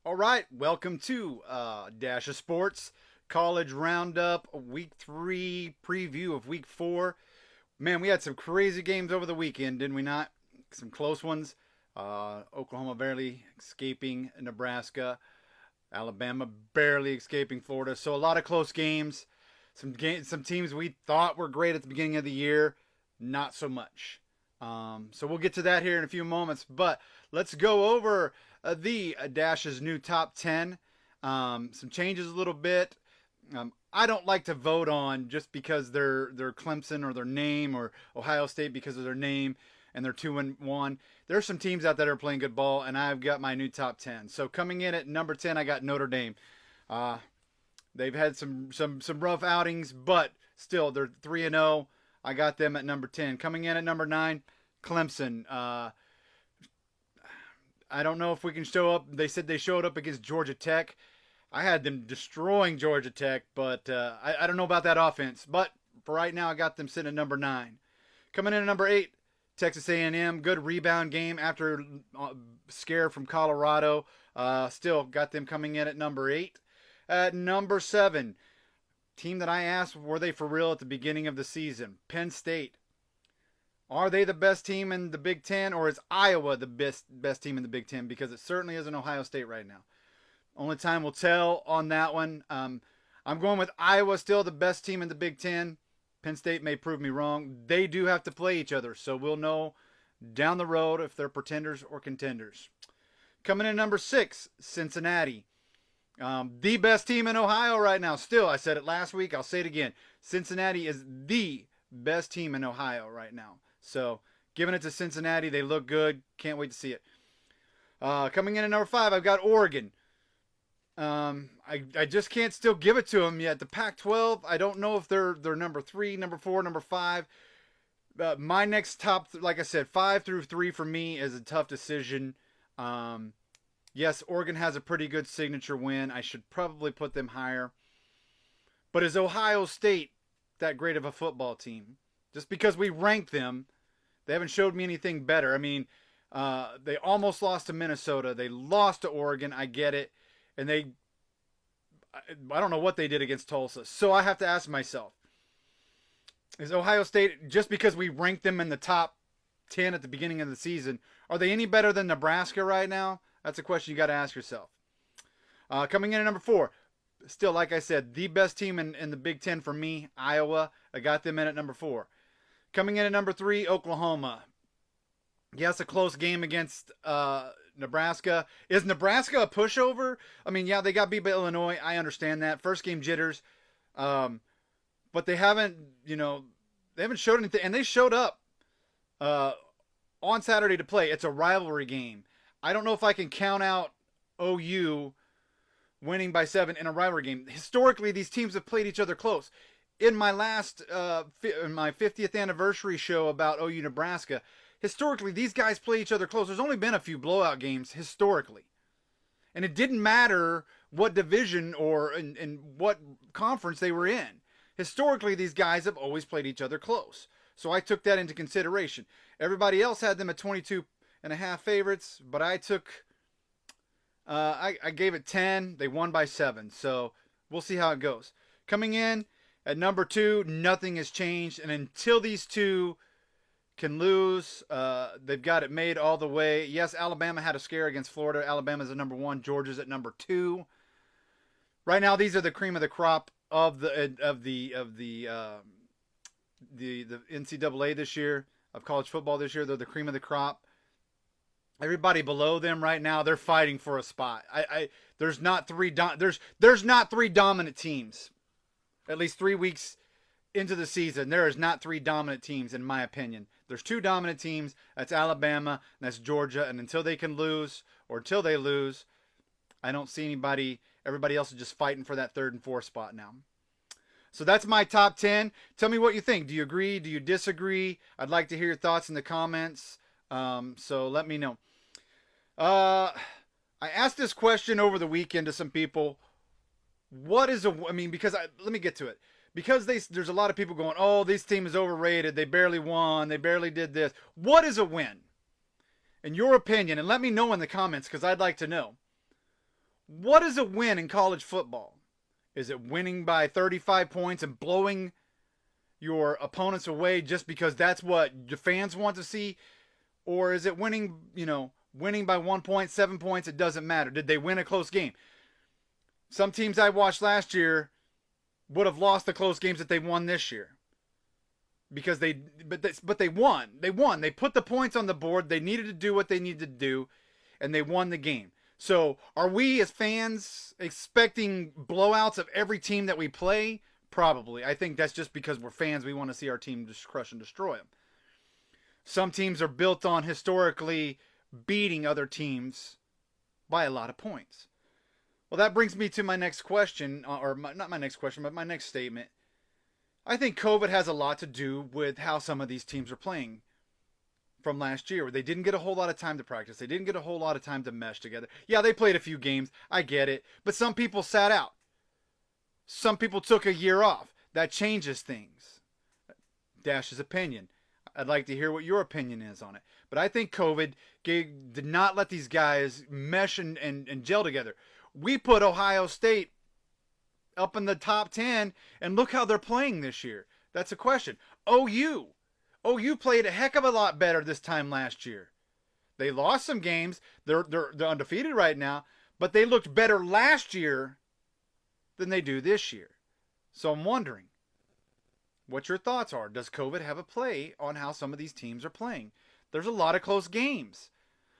All right, welcome to Dash of Sports College Roundup Week 3 preview of Week 4. Man, we had some crazy games over the weekend, didn't we not? Some close ones. Oklahoma barely escaping Nebraska. Alabama barely escaping Florida. So a lot of close games. Some teams we thought were great at the beginning of the year, not so much. So we'll get to that here in a few moments. But let's go over the Dash's new top 10. Some changes a little bit. I don't like to vote on just because they're Clemson or their name, or Ohio State because of their name and they're 2-1. There's some teams out there that are playing good ball, and I've got my new top 10. So coming in at number 10, I got Notre Dame. Uh, they've had some rough outings, but still they're 3-0. I got them at number 10. Coming in at number 9, Clemson. I don't know if we can show up. They said they showed up against Georgia Tech. I had them destroying Georgia Tech, but I don't know about that offense. But for right now, I got them sitting at number 9. Coming in at number 8, Texas A&M. Good rebound game after scare from Colorado. Still got them coming in at number 8. At number 7, team that I asked, were they for real at the beginning of the season? Penn State. Are they the best team in the Big Ten, or is Iowa the best team in the Big Ten? Because it certainly isn't Ohio State right now. Only time will tell on that one. I'm going with Iowa still the best team in the Big Ten. Penn State may prove me wrong. They do have to play each other, so we'll know down the road if they're pretenders or contenders. Coming in number 6, Cincinnati. The best team in Ohio right now. Still, I said it last week. I'll say it again. Cincinnati is the best team in Ohio right now. So, giving it to Cincinnati. They look good. Can't wait to see it. Coming in at number 5, I've got Oregon. I just can't still give it to them yet. The Pac-12, I don't know if they're number 3, number 4, number 5. My next top, like I said, 5 through 3 for me is a tough decision. Yes, Oregon has a pretty good signature win. I should probably put them higher. But is Ohio State that great of a football team? Just because we rank them, they haven't showed me anything better. I mean, they almost lost to Minnesota. They lost to Oregon. I get it. And I don't know what they did against Tulsa. So I have to ask myself, is Ohio State, just because we ranked them in the top 10 at the beginning of the season, are they any better than Nebraska right now? That's a question you got to ask yourself. Coming in at number 4, still, like I said, the best team in the Big Ten for me, Iowa. I got them in at number 4. Coming in at number 3, Oklahoma. Yes, a close game against Nebraska. Is Nebraska a pushover? I mean, yeah, they got beat by Illinois. I understand that. First game jitters. But they haven't, they haven't showed anything. And they showed up on Saturday to play. It's a rivalry game. I don't know if I can count out OU winning by 7 in a rivalry game. Historically, these teams have played each other close. In my in my 50th anniversary show about OU Nebraska, historically, these guys play each other close. There's only been a few blowout games historically. And it didn't matter what division or in what conference they were in. Historically, these guys have always played each other close. So I took that into consideration. Everybody else had them at 22.5 favorites, but I took, I gave it 10. They won by 7. So we'll see how it goes. Coming in at number 2, nothing has changed. And until these two can lose, they've got it made all the way. Yes, Alabama had a scare against Florida. Alabama's at number 1. Georgia's at number 2. Right now, these are the cream of the crop of the NCAA this year, of college football this year. They're the cream of the crop. Everybody below them right now, they're fighting for a spot. There's not three dominant teams. At least 3 weeks into the season, there is not 3 dominant teams, in my opinion. There's 2 dominant teams. That's Alabama and that's Georgia. And until they can lose, or until they lose, I don't see anybody. Everybody else is just fighting for that 3rd and 4th spot now. So that's my top 10. Tell me what you think. Do you agree? Do you disagree? I'd like to hear your thoughts in the comments. So let me know. I asked this question over the weekend to some people. Because let me get to it. Because there's a lot of people going, oh, this team is overrated. They barely won. They barely did this. What is a win? In your opinion, and let me know in the comments because I'd like to know. What is a win in college football? Is it winning by 35 points and blowing your opponents away just because that's what the fans want to see? Or is it winning, winning by 1 point, 7 points? It doesn't matter. Did they win a close game? Some teams I watched last year would have lost the close games that they won this year. Because they won. They won. They put the points on the board. They needed to do what they needed to do, and they won the game. So are we as fans expecting blowouts of every team that we play? Probably. I think that's just because we're fans. We want to see our team just crush and destroy them. Some teams are built on historically beating other teams by a lot of points. Well, that brings me to my next question, not my next question, but my next statement. I think COVID has a lot to do with how some of these teams are playing from last year, where they didn't get a whole lot of time to practice. They didn't get a whole lot of time to mesh together. Yeah, they played a few games. I get it. But some people sat out. Some people took a year off. That changes things. Dash's opinion. I'd like to hear what your opinion is on it. But I think COVID did not let these guys mesh and gel together. We put Ohio State up in the top 10, and look how they're playing this year. That's a question. OU played a heck of a lot better this time last year. They lost some games. They're undefeated right now, but they looked better last year than they do this year. So I'm wondering what your thoughts are. Does COVID have a play on how some of these teams are playing? There's a lot of close games.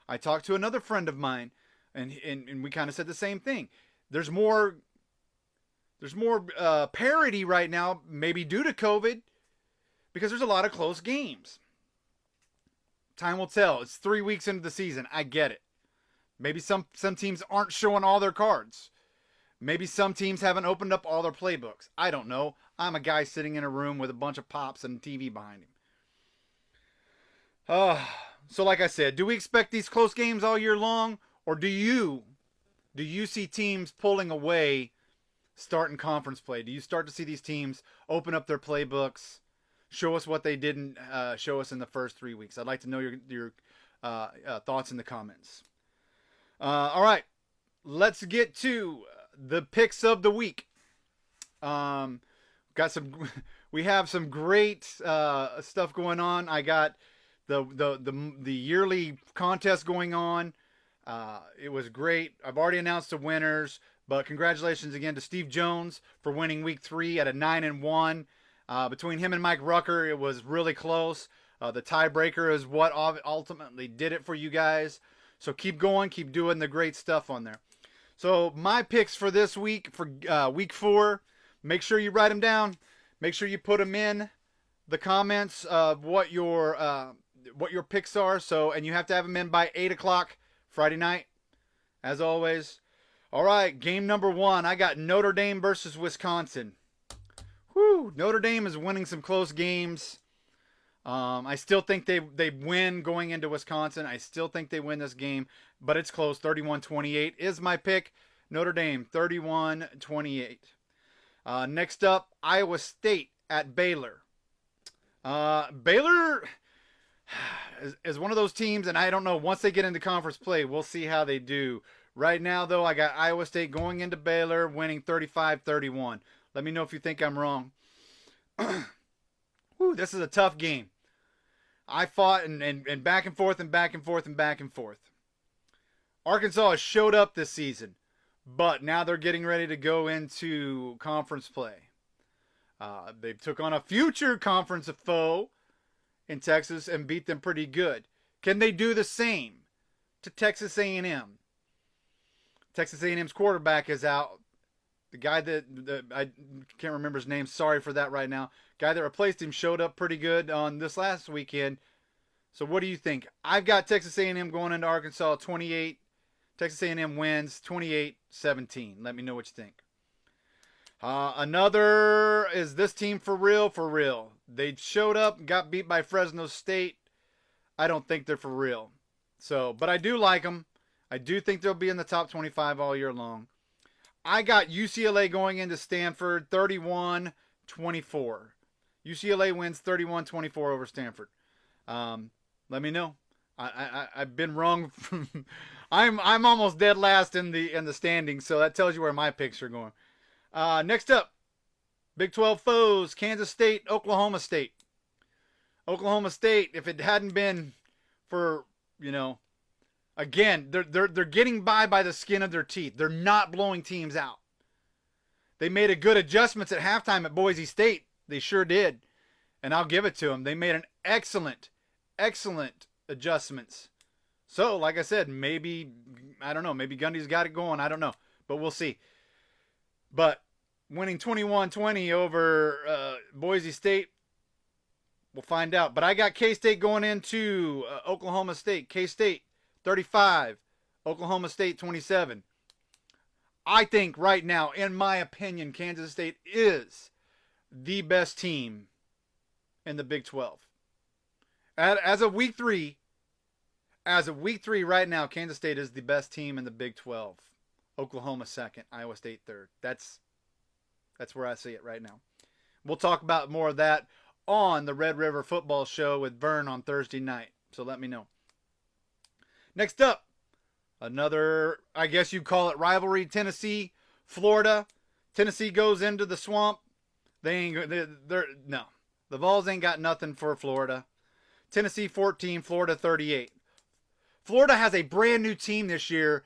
I talked to another friend of mine, and we kind of said the same thing. There's more parity right now, maybe due to COVID, because there's a lot of close games. Time will tell. It's 3 weeks into the season. I get it. Maybe some teams aren't showing all their cards. Maybe some teams haven't opened up all their playbooks. I don't know. I'm a guy sitting in a room with a bunch of pops and TV behind him. So like I said, do we expect these close games all year long? Or do you see teams pulling away starting conference play? Do you start to see these teams open up their playbooks, show us what they didn't show us in the first 3 weeks? I'd like to know your thoughts in the comments. All right, let's get to the picks of the week. We have some great stuff going on. I got the yearly contest going on. It was great. I've already announced the winners, but congratulations again to Steve Jones for winning week 3 at a 9-1. Between him and Mike Rucker, it was really close. The tiebreaker is what ultimately did it for you guys. So keep going, keep doing the great stuff on there. So my picks for this week, for week 4, make sure you write them down. Make sure you put them in the comments of what your picks are. And you have to have them in by 8 o'clock Friday night, as always. All right, game number 1. I got Notre Dame versus Wisconsin. Whew, Notre Dame is winning some close games. I still think they win going into Wisconsin. I still think they win this game, but it's close. 31-28 is my pick. Notre Dame, 31-28. Next up, Iowa State at Baylor. Baylor is one of those teams, and I don't know, once they get into conference play, we'll see how they do. Right now, though, I got Iowa State going into Baylor, winning 35-31. Let me know if you think I'm wrong. Whew, this is a tough game. I fought and back and forth and back and forth and back and forth. Arkansas has showed up this season, but now they're getting ready to go into conference play. They took on a future conference foe in Texas and beat them pretty good. Can they do the same to Texas A&M? Texas A&M's quarterback is out. The guy I can't remember his name. Sorry for that right now. Guy that replaced him showed up pretty good on this last weekend. So what do you think? I've got Texas A&M going into Arkansas 28. Texas A&M wins 28-17. Let me know what you think. Another is this team for real, for real. They showed up and got beat by Fresno State. I don't think they're for real. But I do like them. I do think they'll be in the top 25 all year long. I got UCLA going into Stanford 31-24. UCLA wins 31-24 over Stanford. Let me know. I've been wrong I'm almost dead last in the standings, so that tells you where my picks are going. Next up, Big 12 foes: Kansas State, Oklahoma State. Oklahoma State, if it hadn't been for, again, they're getting by the skin of their teeth. They're not blowing teams out. They made a good adjustments at halftime at Boise State. They sure did. And I'll give it to them. They made an excellent adjustments. So, like I said, maybe, I don't know, maybe Gundy's got it going. I don't know. But we'll see. But winning 21-20 over Boise State, we'll find out. But I got K-State going into Oklahoma State. K-State 35, Oklahoma State 27. I think right now, in my opinion, Kansas State is the best team in the Big 12. As of week 3 right now, Kansas State is the best team in the Big 12. Oklahoma second, Iowa State third. That's where I see it right now. We'll talk about more of that on the Red River Football Show with Vern on Thursday night. So let me know. Next up, another, I guess you'd call it rivalry, Tennessee, Florida. Tennessee goes into the swamp. No. The Vols ain't got nothing for Florida. Tennessee 14, Florida 38. Florida has a brand new team this year.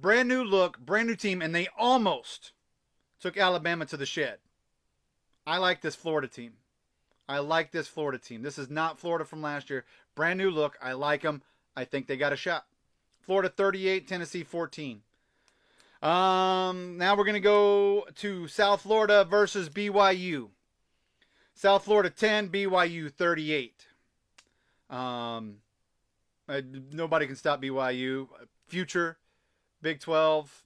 Brand new look, brand new team, and they almost took Alabama to the shed. I like this Florida team. This is not Florida from last year. Brand new look. I like them. I think they got a shot. Florida 38, Tennessee 14. Now we're going to go to South Florida versus BYU. South Florida 10, BYU 38. Nobody can stop BYU. Future Big 12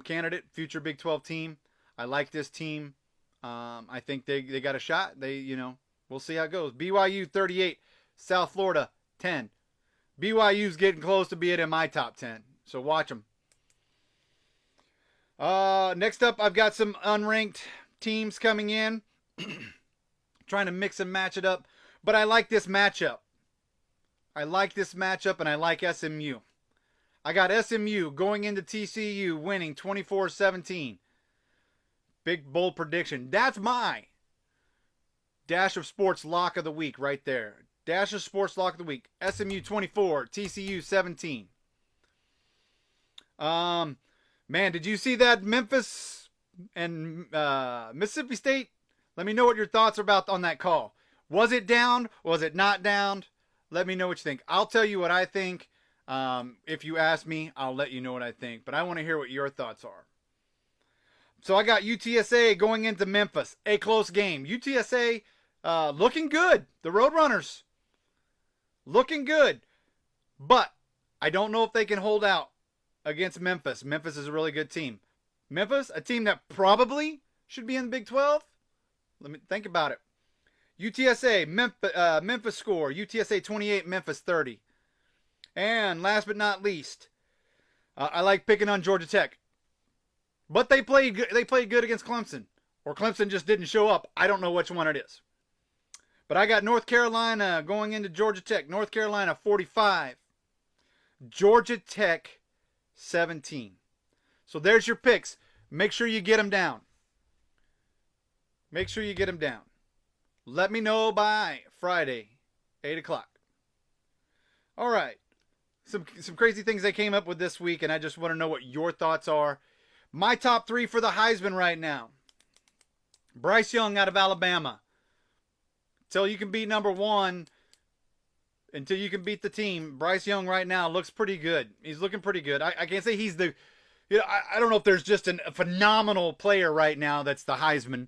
candidate, future Big 12 team. I like this team. I think they got a shot. We'll see how it goes. BYU 38, South Florida 10. BYU's getting close to being in my top 10, so watch them. Next up, I've got some unranked teams coming in. Trying to mix and match it up, but I like this matchup. And I like SMU. I got SMU going into TCU winning 24-17. Big, bold prediction. That's my Dash of Sports lock of the week right there. Dash of Sports lock of the week. SMU 24, TCU 17. Man, did you see that Memphis and Mississippi State? Let me know what your thoughts are about on that call. Was it down? Was it not down? Let me know what you think. I'll tell you what I think. If you ask me, I'll let you know what I think. But I want to hear what your thoughts are. So I got UTSA going into Memphis. A close game. UTSA looking good. The Roadrunners looking good. But I don't know if they can hold out against Memphis. Memphis is a really good team. Memphis, a team that probably should be in the Big 12. Let me think about it. UTSA, Memphis score. UTSA 28, Memphis 30. And last but not least, I like picking on Georgia Tech. But they played good against Clemson. Or Clemson just didn't show up. I don't know which one it is. But I got North Carolina going into Georgia Tech. North Carolina 45. Georgia Tech 17. So there's your picks. Make sure you get them down. Let me know by Friday, 8 o'clock. All right. Some crazy things I came up with this week, and I just want to know what your thoughts are. My top 3 for the Heisman right now. Bryce Young out of Alabama. Until you can beat number 1, until you can beat the team, Bryce Young right now looks pretty good. He's looking pretty good. I can't say he's the... I don't know if there's just a phenomenal player right now that's the Heisman.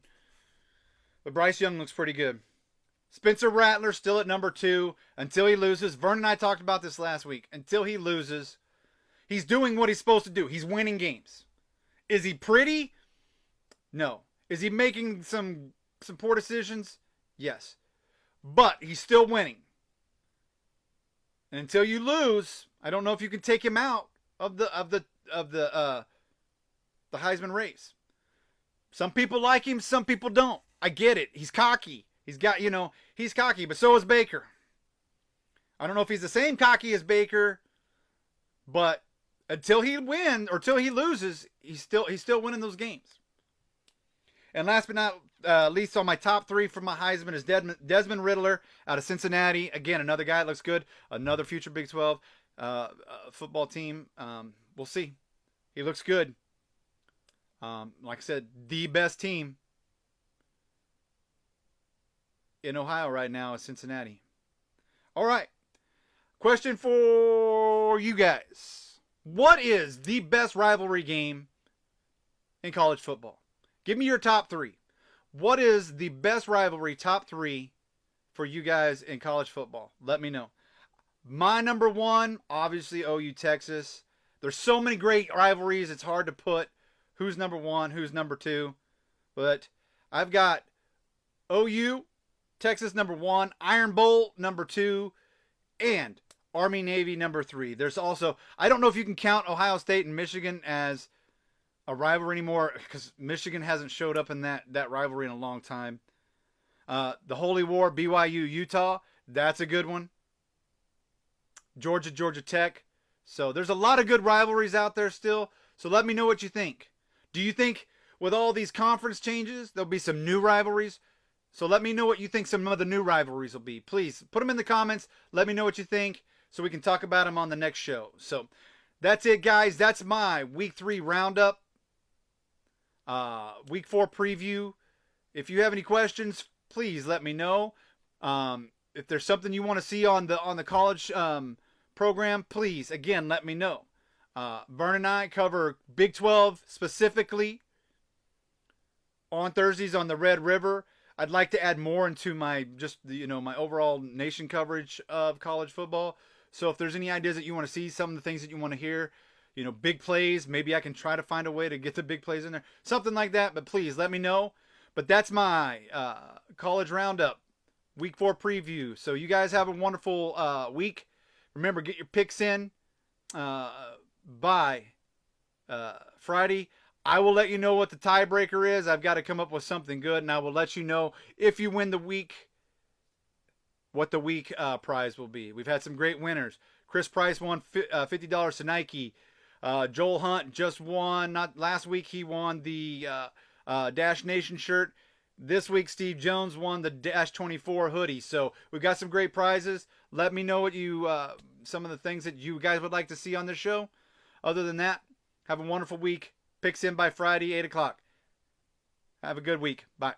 But Bryce Young looks pretty good. Spencer Rattler still at number 2 until he loses. Vern and I talked about this last week. Until he loses, he's doing what he's supposed to do. He's winning games. Is he pretty? No. Is he making some poor decisions? Yes. But he's still winning. And until you lose, I don't know if you can take him out of the Heisman race. Some people like him, some people don't. I get it. He's cocky. He's cocky, but so is Baker. I don't know if he's the same cocky as Baker, but Until he wins or until he loses, he's still winning those games. And last but not least, on my top 3 for my Heisman is Desmond Riddler out of Cincinnati. Again, another guy that looks good. Another future Big 12 football team. We'll see. He looks good. Like I said, the best team in Ohio right now is Cincinnati. All right. Question for you guys. What is the best rivalry game in college football? Give me your top 3. What is the best rivalry, top 3, for you guys in college football? Let me know. My number 1, obviously OU Texas. There's so many great rivalries, it's hard to put who's number 1, who's number 2. But I've got OU, Texas number 1, Iron Bowl number 2, and Army Navy number 3. There's also, I don't know if you can count Ohio State and Michigan as a rivalry anymore because Michigan hasn't showed up in that rivalry in a long time. The Holy War, BYU, Utah, that's a good one. Georgia, Georgia Tech. So there's a lot of good rivalries out there still. So let me know what you think. Do you think with all these conference changes, there'll be some new rivalries? So let me know what you think some of the new rivalries will be. Please put them in the comments. Let me know what you think so we can talk about them on the next show. So that's it, guys. That's my Week 3 Roundup. Week 4 preview. If you have any questions, please let me know. If there's something you want to see on the college program, please, again, let me know. Vern and I cover Big 12 specifically on Thursdays on the Red River. I'd like to add more into my my overall nation coverage of college football. So if there's any ideas that you want to see, some of the things that you want to hear, big plays, maybe I can try to find a way to get the big plays in there, something like that. But please let me know. But that's my college roundup, Week 4 preview. So you guys have a wonderful week. Remember, get your picks in by Friday. I will let you know what the tiebreaker is. I've got to come up with something good, and I will let you know if you win the week, what the week prize will be. We've had some great winners. Chris Price won $50 to Nike. Joel Hunt just won. Not last week, he won the Dash Nation shirt. This week, Steve Jones won the Dash 24 hoodie. So we've got some great prizes. Let me know what some of the things that you guys would like to see on this show. Other than that, have a wonderful week. Picks in by Friday, 8 o'clock. Have a good week. Bye.